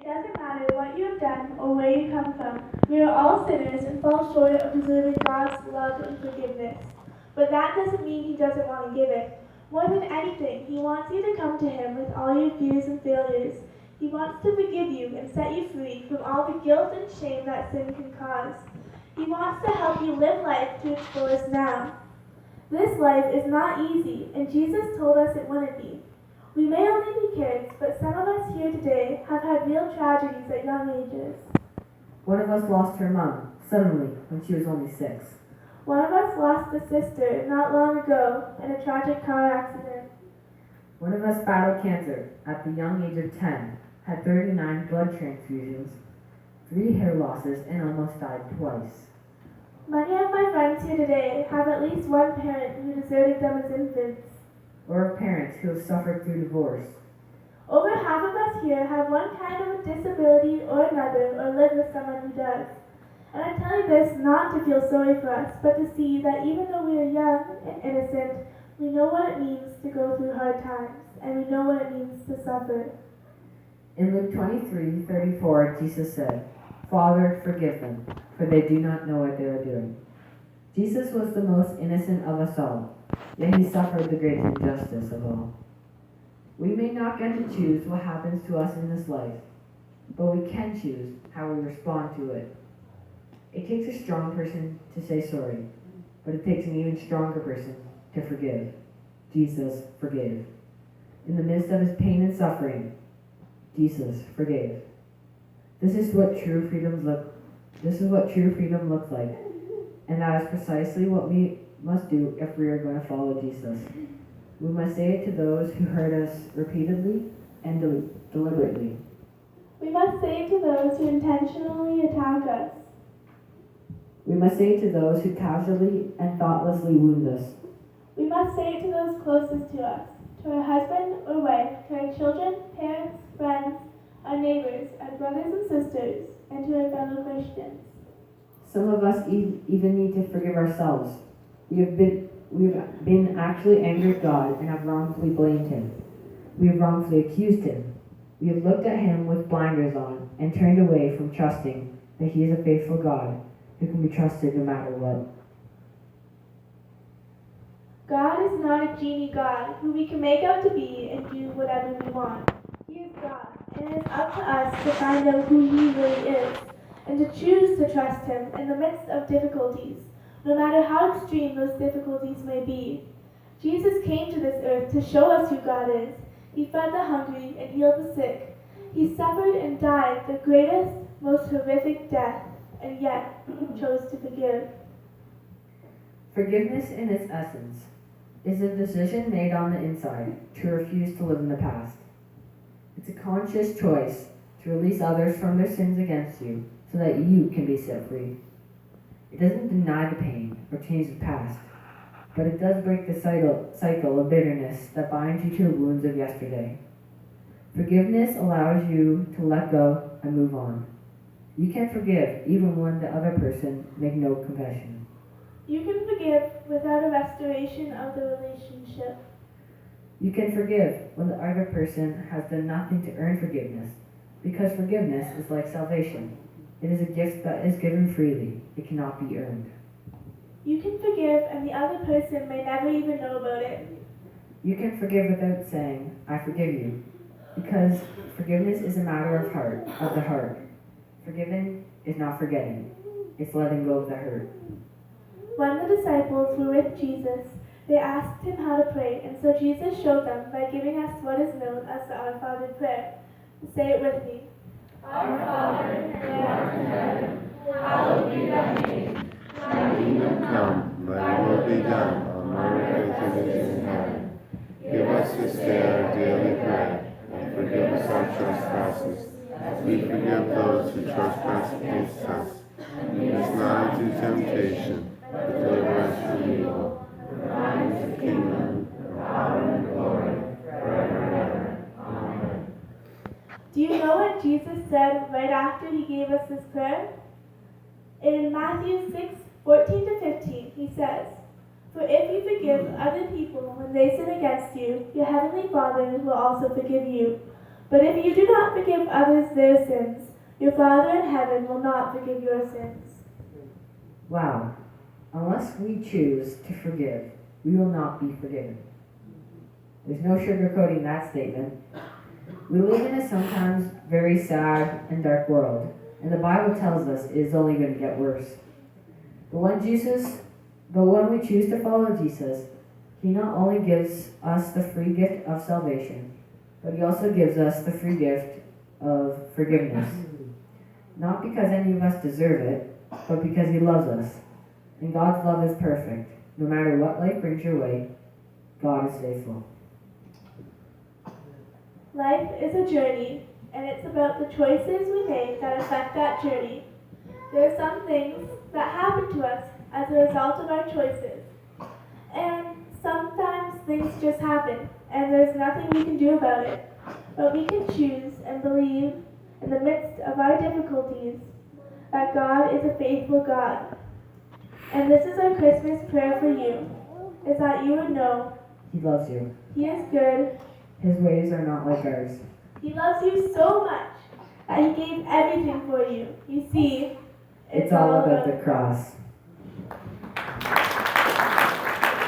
It doesn't matter what you have done or where you come from. We are all sinners and fall short of deserving God's love and forgiveness. But that doesn't mean He doesn't want to give it. More than anything, He wants you to come to Him with all your fears and failures. He wants to forgive you and set you free from all the guilt and shame that sin can cause. He wants to help you live life to its fullest now. This life is not easy, and Jesus told us it wouldn't be. We may only be kids, but some of us here today have had real tragedies at young ages. One of us lost her mom, suddenly, when she was only 6. One of us lost a sister not long ago in a tragic car accident. One of us battled cancer at the young age of 10, had 39 blood transfusions, 3 hair losses, and almost died twice. Many of my friends here today have at least one parent who deserted them as infants. Or of parents who have suffered through divorce. Over half of us here have one kind of a disability or another, or live with someone who does. And I tell you this not to feel sorry for us, but to see that even though we are young and innocent, we know what it means to go through hard times, and we know what it means to suffer. In Luke 23:34, Jesus said, "Father, forgive them, for they do not know what they are doing." Jesus was the most innocent of us all, yet he suffered the greatest injustice of all. We may not get to choose what happens to us in this life, but we can choose how we respond to it. It takes a strong person to say sorry, but it takes an even stronger person to forgive. Jesus forgave. In the midst of his pain and suffering, Jesus forgave. This is what true freedom looks like, and that is precisely what we must do if we are going to follow Jesus. We must say it to those who hurt us repeatedly and deliberately. We must say it to those who intentionally attack us. We must say it to those who casually and thoughtlessly wound us. We must say it to those closest to us, to our husband or wife, to our children, parents, friends, our neighbors, our brothers and sisters, and to our fellow Christians. Some of us even need to forgive ourselves. We have been actually angry at God and have wrongfully blamed him. We have wrongfully accused him. We have looked at him with blinders on and turned away from trusting that he is a faithful God who can be trusted no matter what. God is not a genie God who we can make out to be and do whatever we want. He is God, and it is up to us to find out who he really is, and to choose to trust him in the midst of difficulties, no matter how extreme those difficulties may be. Jesus came to this earth to show us who God is. He fed the hungry and healed the sick. He suffered and died the greatest, most horrific death, and yet chose to forgive. Forgiveness in its essence is a decision made on the inside to refuse to live in the past. It's a conscious choice to release others from their sins against you so that you can be set free. It doesn't deny the pain or change the past, but it does break the cycle of bitterness that binds you to the wounds of yesterday. Forgiveness allows you to let go and move on. You can forgive even when the other person makes no confession. You can forgive without a restoration of the relationship. You can forgive when the other person has done nothing to earn forgiveness, because forgiveness is like salvation. It is a gift that is given freely. It cannot be earned. You can forgive and the other person may never even know about it. You can forgive without saying, "I forgive you," because forgiveness is a matter of the heart. Forgiving is not forgetting. It's letting go of the hurt. When the disciples were with Jesus, they asked him how to pray, and so Jesus showed them by giving us what is known as the Our Father prayer. Say it with me. Our Father, who art in heaven, hallowed be thy name. Thy kingdom come, thy will be done, on earth as it is in heaven. Give us this day our daily bread, and forgive us our trespasses, as we forgive those who trespass against us. And lead us not into temptation, but deliver us from evil. For thine is the kingdom, the power, and the glory, forever and ever. Amen. Do you know what Jesus said right after he gave us this prayer? In Matthew 6:14-15, he says, "For if you forgive other people when they sin against you, your heavenly Father will also forgive you. But if you do not forgive others their sins, your Father in heaven will not forgive your sins. Wow. Unless we choose to forgive, we will not be forgiven. There's no sugarcoating that statement. We live in a sometimes very sad and dark world, and the Bible tells us it is only going to get worse. But when we choose to follow Jesus, he not only gives us the free gift of salvation, but he also gives us the free gift of forgiveness. Not because any of us deserve it, but because he loves us. And God's love is perfect. No matter what life brings your way, God is faithful. Life is a journey, and it's about the choices we make that affect that journey. There are some things that happen to us as a result of our choices. And sometimes things just happen, and there's nothing we can do about it. But we can choose and believe in the midst of our difficulties that God is a faithful God. And this is our Christmas prayer for you, is that you would know He loves you. He is good. His ways are not like ours. He loves you so much that he gave everything for you. You see, It's all about the cross.